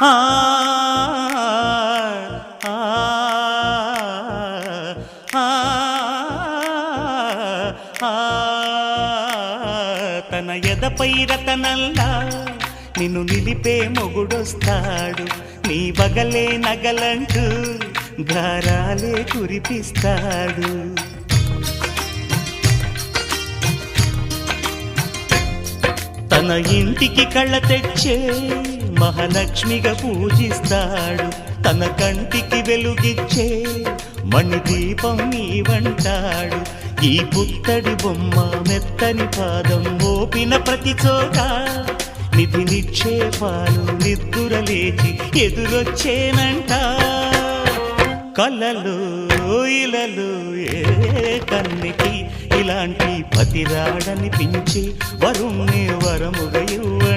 ఆ ఆ ఆ తన ఎదపై రతనల్లా నిన్ను నిలిపే మొగుడొస్తాడు, నీ బగలే నగలంటూ గారాలే కురిపిస్తాడు. తన ఇంటికి కళ్ళ తెచ్చే మహాలక్ష్మిగా పూజిస్తాడు, తన కంటికి వెలుగిచ్చే మణిదీపం నీవంటాడు. ఈ పుత్తడి బొమ్మ మెత్తని పాదం మోపిన ప్రతి చోట నిధి నిక్షేపాలు నిద్దురలేచి ఎదురొచ్చేనంట. కలలు ఇలలు ఏ కన్నికి ఇలాంటి పతిరాడనిపించి వరుణ్ణి వరముగా